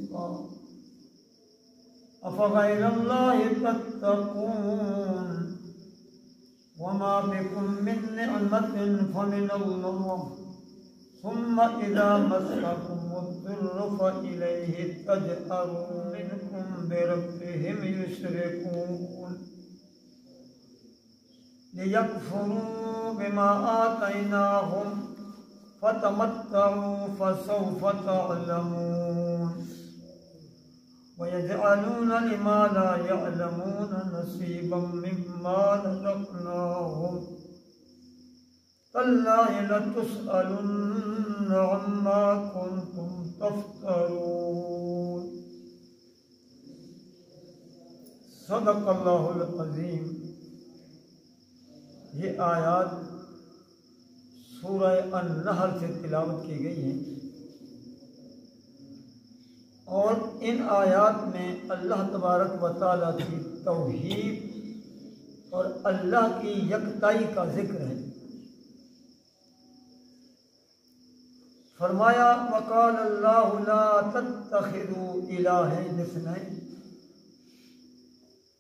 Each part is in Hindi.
रिज़्क़ा अफ़ग़ैरल्लाहि तत्तक़ून वमा बिकुम मिन निअमतिन फ़मिनल्लाह सुम्मा इज़ा मस्सकुमुद्दुर्रु फ़इलैहि तजअरून मिनकुम बिरब्बिहिम युश्रिकून लियकफुरू बिमा आतैनाहुम फतमत्तऊ फसौफ तअलमून वयजअलून लिमा ला यअलमून नसीबम मिम्मा रज़क़नाहुम तल्लाहि लतुसअलुन्न अम्मा कुन्तुम तफ्तरून। सदक़ल्लाहुल अज़ीम। ये आयत सूरह अन-नहल से तिलावत की गई हैं और इन आयात में अल्लाह तबारक व तआला की तौहीद और अल्लाह की यकताई का जिक्र है। फरमाया वक़ाल अल्लाहु ला तत्तखिज़ू इलाहैन इस्नैन,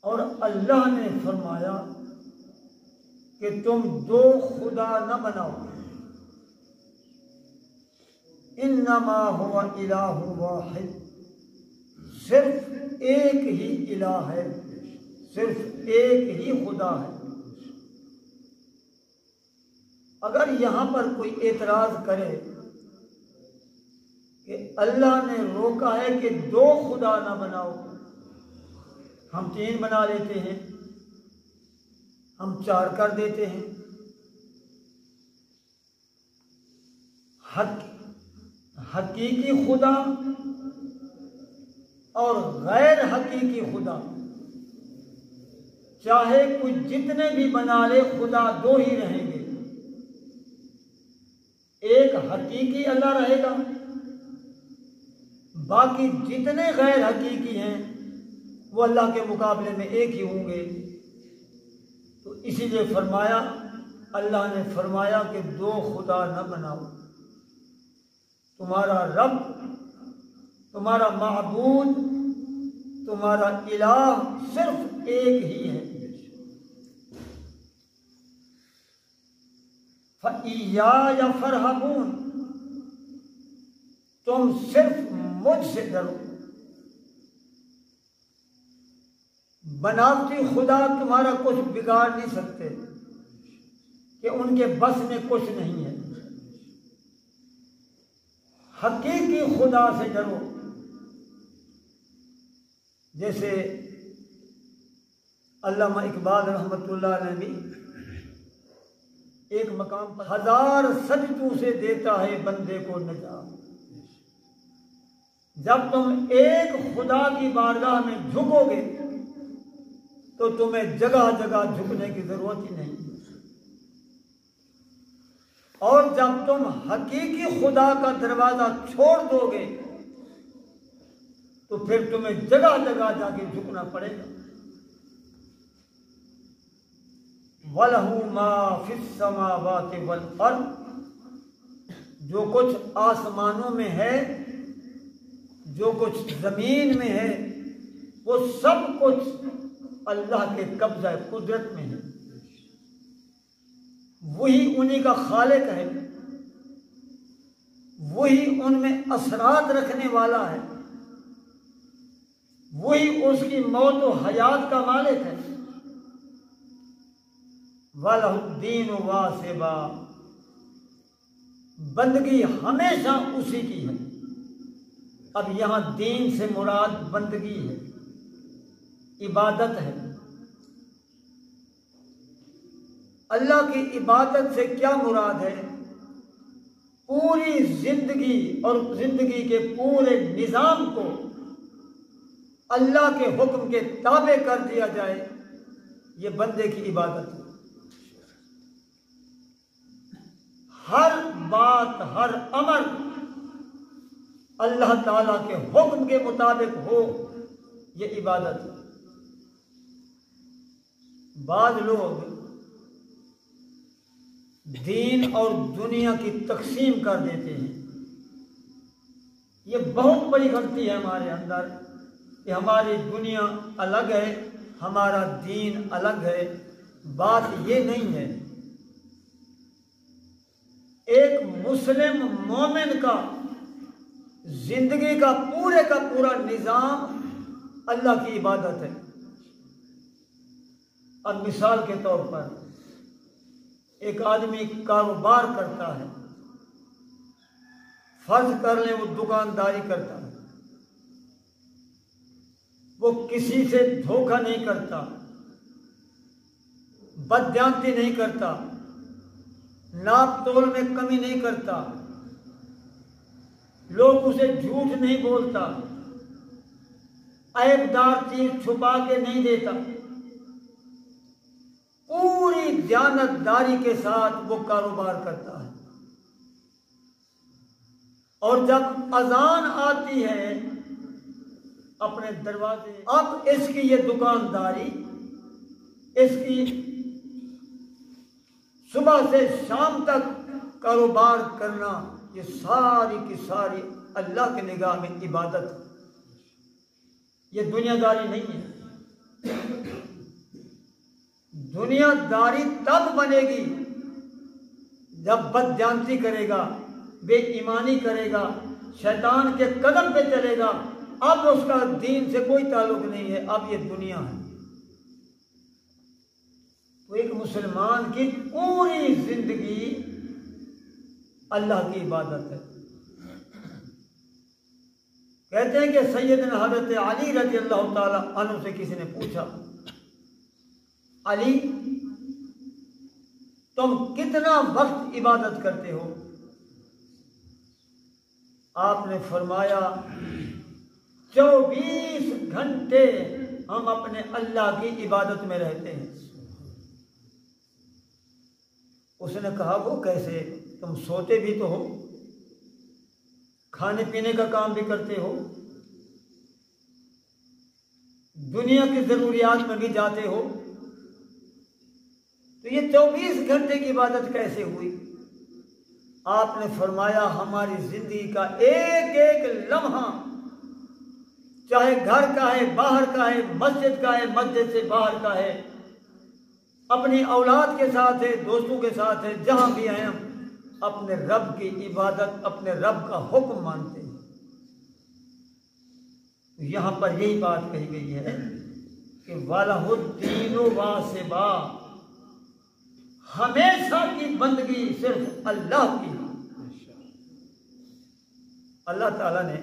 और अल्लाह ने फरमाया कि तुम दो खुदा न बनाओ। इन्नमा हुवा इलाहु वाहिद, सिर्फ एक ही इलाह है, सिर्फ एक ही खुदा है। अगर यहाँ पर कोई एतराज करे कि अल्लाह ने रोका है कि दो खुदा ना बनाओ, हम तीन बना लेते हैं, हम चार कर देते हैं, हकीकी खुदा और गैर हकीकी खुदा, चाहे कोई जितने भी बना ले, खुदा दो ही रहेंगे। एक हकीकी अल्लाह रहेगा, बाकी जितने गैर हकीकी हैं वो अल्लाह के मुकाबले में एक ही होंगे। तो इसीलिए फरमाया, अल्लाह ने फरमाया कि दो खुदा न बनाओ। तुम्हारा रब, तुम्हारा माबूद, तुम्हारा इलाह सिर्फ एक ही है। फ़इय्याया फ़रहबून, तुम सिर्फ मुझसे डरो। बनावटी खुदा तुम्हारा कुछ बिगाड़ नहीं सकते कि उनके बस में कुछ नहीं है। हकीकी खुदा से डरो। जैसे अल्लामा इकबाल रहमतुल्लाह अलैह भी एक मकाम पर 1000 सजदों से देता है बंदे को नजात। जब तुम एक खुदा की बारगाह में झुकोगे तो तुम्हें जगह जगह झुकने की जरूरत ही नहीं। और जब तुम हकीकी खुदा का दरवाजा छोड़ दोगे तो फिर तुम्हें जगह जगह जाके झुकना पड़ेगा। वलहू मा फिस समावाति वल अर्द, जो कुछ आसमानों में है, जो कुछ जमीन में है, वो सब कुछ अल्लाह के कब्जा कुदरत में है। वही उन्हीं का खालिक है, वही उनमें असरात रखने वाला है, वही उसकी मौत और हयात का मालिक है। वलहुद्दीन वासिबा, बंदगी हमेशा उसी की है। अब यहां दीन से मुराद बंदगी है, इबादत है। अल्लाह की इबादत से क्या मुराद है? पूरी जिंदगी और जिंदगी के पूरे निजाम को अल्लाह के हुक्म के ताबे कर दिया जाए, ये बंदे की इबादत है। हर बात, हर अमल अल्लाह ताला के हुक्म के मुताबिक हो, ये इबादत है। बाद लोग दीन और दुनिया की तकसीम कर देते हैं ये बहुत बड़ी गलती है हमारे अंदर कि हमारी दुनिया अलग है, हमारा दीन अलग है। बात ये नहीं है। एक मुस्लिम मोमिन का जिंदगी का पूरा निजाम अल्लाह की इबादत है। अब मिसाल के तौर पर एक आदमी कारोबार करता है, फर्ज कर ले वो दुकानदारी करता है, वो किसी से धोखा नहीं करता, बदयांती नहीं करता, नाप तोल में कमी नहीं करता, लोग उसे झूठ नहीं बोलता, ऐबदार चीज छुपा के नहीं देता, पूरी दयानतदारी के साथ वो कारोबार करता है। और जब अजान आती है अपने दरवाजे, अब इसकी ये दुकानदारी, इसकी सुबह से शाम तक कारोबार करना, ये सारी की सारी अल्लाह की निगाह में इबादत है। ये दुनियादारी नहीं है। दुनियादारी तब बनेगी जब बदजानती करेगा, बेईमानी करेगा, शैतान के कदम पे चलेगा, अब उसका दीन से कोई ताल्लुक नहीं है, अब ये दुनिया है। तो एक मुसलमान की पूरी जिंदगी अल्लाह की इबादत है। कहते हैं कि सैयदना हज़रत अली रज़ी अल्लाह ताला अन्हु से किसी ने पूछा, अली तुम कितना वक्त इबादत करते हो? आपने फरमाया 24 घंटे हम अपने अल्लाह की इबादत में रहते हैं। उसने कहा वो कैसे? तुम सोते भी तो हो, खाने पीने का काम भी करते हो, दुनिया की जरूरियात में भी जाते हो, तो ये 24 घंटे की इबादत कैसे हुई? आपने फरमाया हमारी जिंदगी का एक एक लम्हा, चाहे घर का है, बाहर का है, मस्जिद का है, मस्जिद से बाहर का है, अपनी औलाद के साथ है, दोस्तों के साथ है, जहां भी हैं हम अपने रब की इबादत, अपने रब का हुक्म मानते हैं। यहां पर यही बात कही गई है कि वालहुद्दीन वासिबा, हमेशा की बंदगी सिर्फ अल्लाह की। अल्लाह ताला ने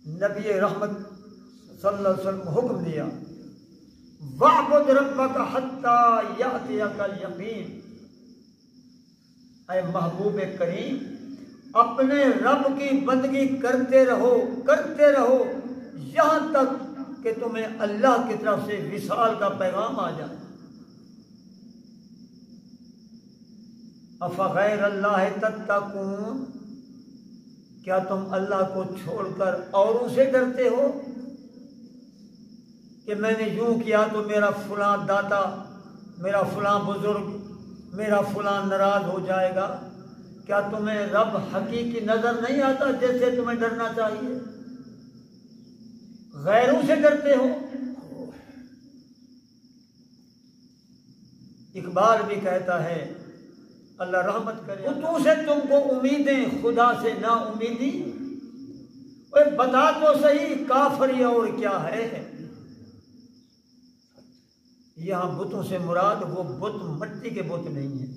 नबी रहमत सल्लल्लाहु अलैहि वसल्लम को हुक्म दिया, वअबुद रब्बक हत्ता यातियकल यकीन। ऐ महबूब करीम, अपने रब की बंदगी करते रहो यहां तक कि तुम्हें अल्लाह की तरफ से विसाल का पैगाम आ जाए। अफ़ग़ैर अल्लाह तत्तक़ून, क्या तुम अल्लाह को छोड़कर औरों से डरते हो कि मैंने यूं किया तो मेरा फलां दाता, मेरा फलां बुजुर्ग, मेरा फलां नाराज हो जाएगा? क्या तुम्हें रब हकीकी नजर नहीं आता जैसे तुम्हें डरना चाहिए? गैरों से डरते हो। इकबाल भी कहता है, अल्लाह रहमत करे, तू से तुमको उम्मीदें खुदा से ना उम्मीदी। बता तो सही काफरी और क्या है? यहां बुतों से मुराद वो बुत मिट्टी के बुत नहीं है।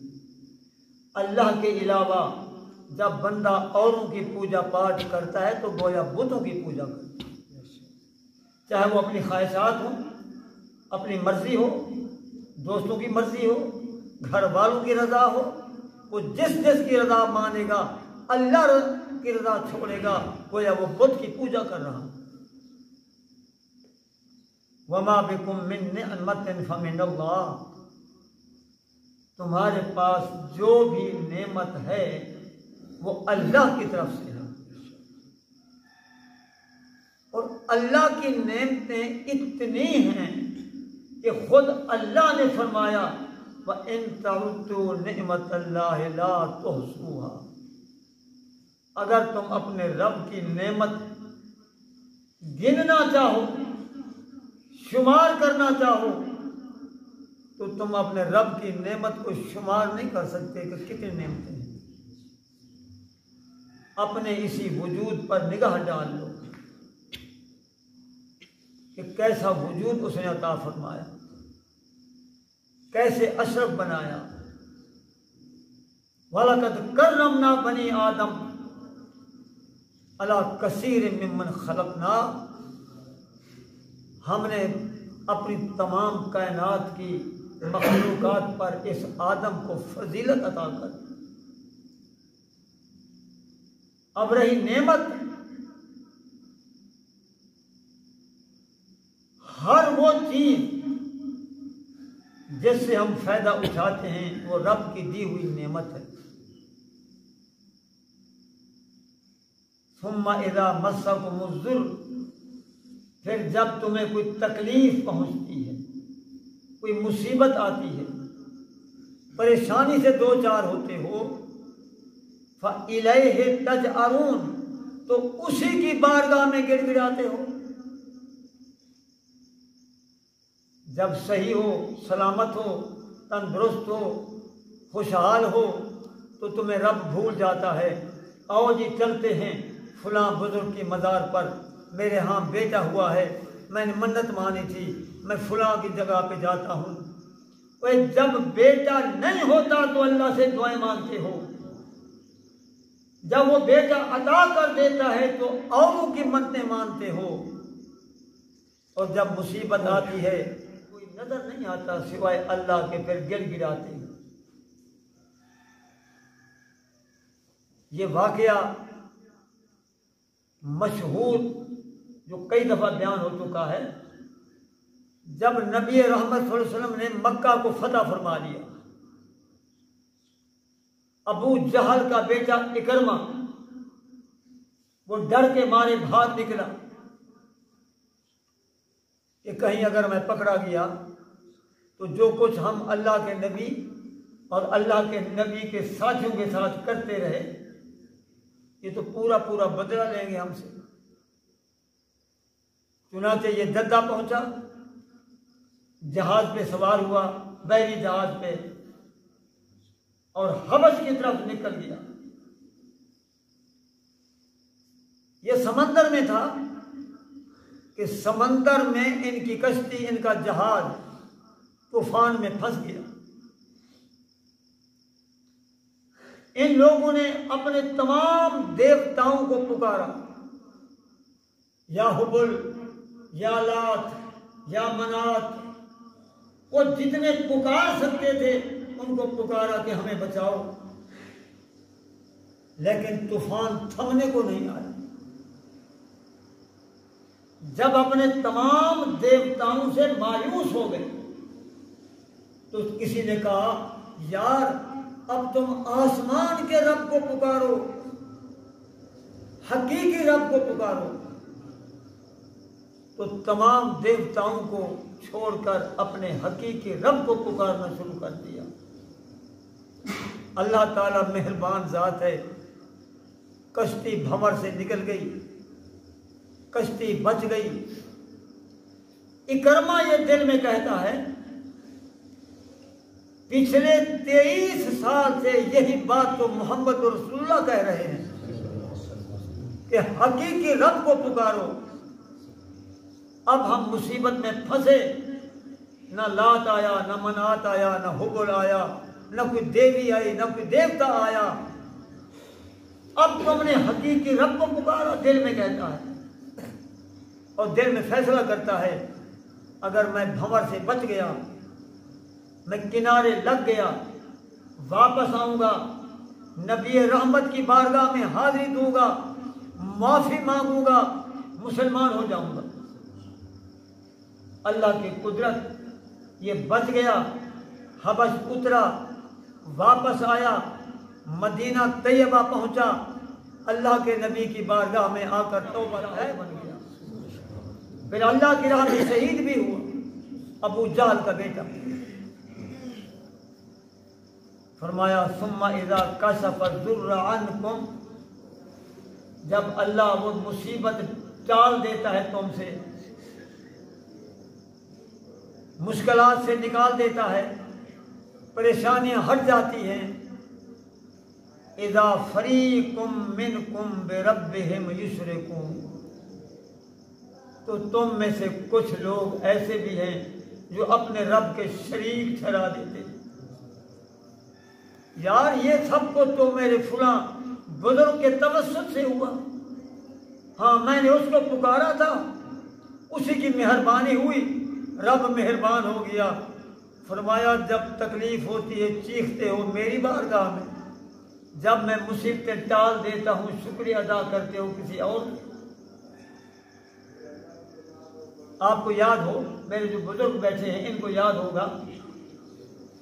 अल्लाह के अलावा जब बंदा औरों की पूजा पाठ करता है तो गोया बुतों की पूजा करता है, चाहे वो अपनी ख्वाहिशात हो, अपनी मर्जी हो, दोस्तों की मर्जी हो, घर वालों की रजा हो, वो जिस की रजा मानेगा, अल्लाह की रजा छोड़ेगा, गोया वो बुत की पूजा कर रहा। वमा बिकुम मिन निअमतिन फमिनल्लाह, तुम्हारे पास जो भी नेमत है वो अल्लाह की तरफ से है। और अल्लाह की नेमतें इतनी हैं कि खुद अल्लाह ने फरमाया, व इन तउद्दू निअमतल्लाहि ला तुहसूहा। अगर तुम अपने रब की नेमत गिनना चाहो, शुमार करना चाहो, तो तुम अपने रब की नेमत को शुमार नहीं कर सकते कि कितनी नेमतें हैं। अपने इसी वजूद पर निगाह डाल लो कि कैसा वजूद उसने अता फरमाया, कैसे अशरफ बनाया। वलकद कर्रमना बनी आदम अला कसीर मिम्मन खलकना, हमने अपनी तमाम कायनात की मखलूकात पर इस आदम को फजीलत अता कर। अब रही नेमत, हर वो चीज जिससे हम फायदा उठाते हैं वो रब की दी हुई नेमत है। सुम्मा इज़ा मस्सकुमुज़्ज़ुर, फिर जब तुम्हें कोई तकलीफ पहुंचती है, कोई मुसीबत आती है, परेशानी से दो चार होते हो, फ़इलैहि तजअरून, तो उसी की बारगाह में गिड़गिड़ाते हो। जब सही हो, सलामत हो, तंदुरुस्त हो, खुशहाल हो, तो तुम्हें रब भूल जाता है। आओ जी चलते हैं फलां बुजुर्ग की मज़ार पर, मेरे यहाँ बेटा हुआ है, मैंने मन्नत मानी थी, मैं फलां की जगह पे जाता हूँ। वह जब बेटा नहीं होता तो अल्लाह से दुआएं मांगते हो, जब वो बेटा अता कर देता है तो औरों की मन्नतें मानते हो, और जब मुसीबत आती है कोई नजर नहीं आता सिवाय अल्लाह के, फिर गिड़गिड़ाते हो। ये वाकया मशहूर जो कई दफा बयान हो चुका है, जब नबी रहमत सल्लल्लाहु अलैहि वसल्लम ने मक्का को फतह फरमा लिया, अबू जहल का बेटा इकरमा वो डर के मारे भाग निकला कि कहीं अगर मैं पकड़ा गया तो जो कुछ हम अल्लाह के नबी और अल्लाह के नबी के साथियों के साथ करते रहे, ये तो पूरा पूरा बदला लेंगे हमसे। चुनाचे ये जद्दा पहुंचा, जहाज पे सवार हुआ, बहरी जहाज पे, और हबश की तरफ निकल गया। ये समंदर में था कि समंदर में इनकी कश्ती, इनका जहाज तूफान में फंस गया। इन लोगों ने अपने तमाम देवताओं को पुकारा, या हुबुल, या लात, या मनात, वो जितने पुकार सकते थे उनको पुकारा कि हमें बचाओ, लेकिन तूफान थमने को नहीं आया। जब अपने तमाम देवताओं से मायूस हो गए तो किसी ने कहा, यार अब तुम आसमान के रब को पुकारो, हकीकी रब को पुकारो। तो तमाम देवताओं को छोड़कर अपने हकीकी रब को पुकारना शुरू कर दिया। अल्लाह ताला मेहरबान ज़ात है, कश्ती भंवर से निकल गई, कश्ती बच गई। इकरमा ये दिल में कहता है, पिछले 23 साल से यही बात तो मोहम्मद रसूलुल्लाह कह रहे हैं कि हकीकी रब को पुकारो। अब हम मुसीबत में फंसे, न लात आया, न मनात आया, न हुबुल आया, न कोई देवी आई, न कोई देवता आया। अब तुमने हकीकी रब को पुकारा, दिल में कहता है, और दिल में फैसला करता है, अगर मैं भंवर से बच गया, मैं किनारे लग गया, वापस आऊंगा, नबी रहमत की बारगाह में हाजिरी दूंगा, माफी मांगूंगा, मुसलमान हो जाऊंगा। अल्लाह की कुदरत, ये बच गया, हबश उतरा, वापस आया, मदीना तैयबा पहुंचा, अल्लाह के नबी की बारगाह में आकर तौबा बन गया। फिर अल्लाह की राह में शहीद भी हुआ, अबू जहल का बेटा। फरमाया, सुम्मा इज़ा कशफ़ दुर्र अन्कुम, जब अल्लाह वो मुसीबत टाल देता है तुमसे, मुश्किलात से निकाल देता है, परेशानियां हट जाती हैं। इज़ा फरीकुम मिनकुम बिरब्बिहिम युशरिकून, तो तुम में से कुछ लोग ऐसे भी हैं जो अपने रब के शरीक ठहरा देते। यार ये सबको तो मेरे फुला बुजुर्ग के तवस्सुत से हुआ। हाँ, मैंने उसको पुकारा था, उसी की मेहरबानी हुई, रब मेहरबान हो गया। फरमाया जब तकलीफ होती है चीखते हो मेरी बारगाह में, जब मैं मुसीबतें टाल देता हूँ शुक्रिया अदा करते हो किसी और। आपको याद हो, मेरे जो बुजुर्ग बैठे हैं इनको याद होगा,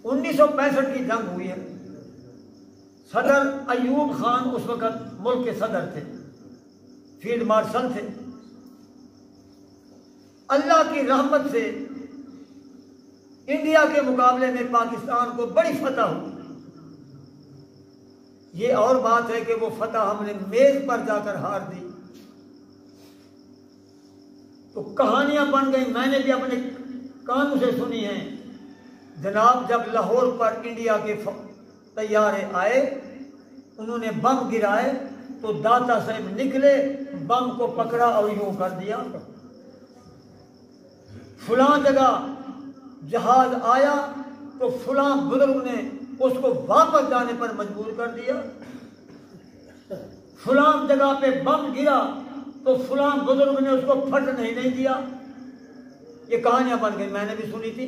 1965 की जंग हुई है। सदर अयूब खान उस वक्त मुल्क के सदर थे, फील्ड मार्शल थे। अल्लाह की रहमत से इंडिया के मुकाबले में पाकिस्तान को बड़ी फतह हुई। ये और बात है कि वो फतह हमने मेज पर जाकर हार दी। तो कहानियां बन गई, मैंने भी अपने कानों से सुनी हैं। जनाब जब लाहौर पर इंडिया के तैयारे आए, उन्होंने बम गिराए तो दाता साहब निकले, बम को पकड़ा और यूं कर दिया। फुलां जगह जहाज आया तो फुलां बुजुर्ग ने उसको वापस जाने पर मजबूर कर दिया। फुलां जगह पे बम गिरा तो फुलां बुजुर्ग ने उसको फटने नहीं दिया। ये कहानियां बन गई, मैंने भी सुनी थी।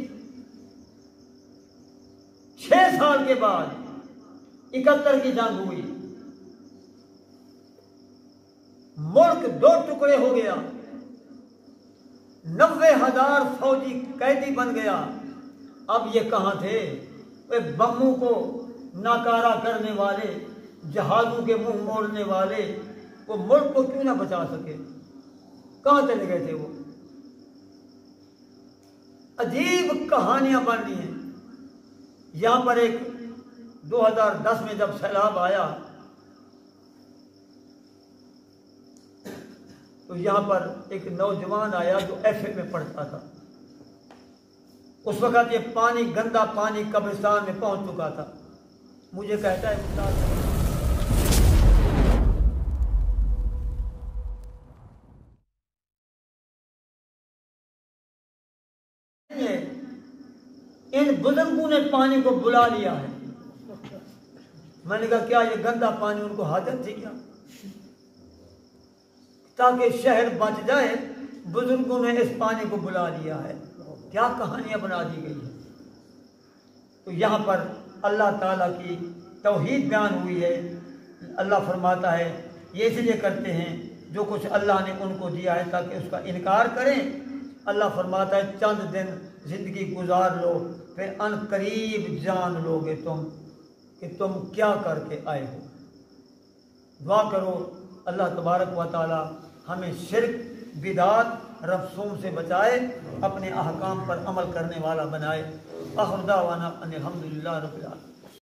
6 साल के बाद 71 की जंग हुई, मुल्क 2 टुकड़े हो गया, 90,000 फौजी कैदी बन गया। अब ये कहां थे? वे बमों को नाकारा करने वाले, जहाजों के मुंह मोड़ने वाले, वो मुल्क को क्यों ना बचा सके? कहां चले गए थे वो? अजीब कहानियां बन रही हैं। यहां पर एक 2010 में जब सैलाब आया तो यहां पर एक नौजवान आया जो एफए में पढ़ता था। उस वक्त ये पानी, गंदा पानी कब्रिस्तान में पहुंच चुका था। मुझे कहता है इन बुजुर्गों ने पानी को बुला लिया है। मैंने कहा क्या ये गंदा पानी उनको हाजत थी क्या? ताकि शहर बच जाए, बुजुर्गों ने इस पानी को बुला लिया है। क्या कहानियां बना दी गई है। तो यहाँ पर अल्लाह ताला की तौहीद बयान हुई है। अल्लाह फरमाता है ये इसलिए करते हैं जो कुछ अल्लाह ने उनको दिया है ताकि उसका इनकार करें। अल्लाह फरमाता है चंद दिन जिंदगी गुजार लो, फिर अनकरीब जान लोगे तुम कि तुम क्या करके आए हो। दुआ करो अल्लाह तबारक व तआला हमें शिर्क, बिदात, रसूम से बचाए, अपने अहकाम पर अमल करने वाला बनाए। आखिर दावाना अनिल हम्दुलिल्लाह रब्बिल आलमीन।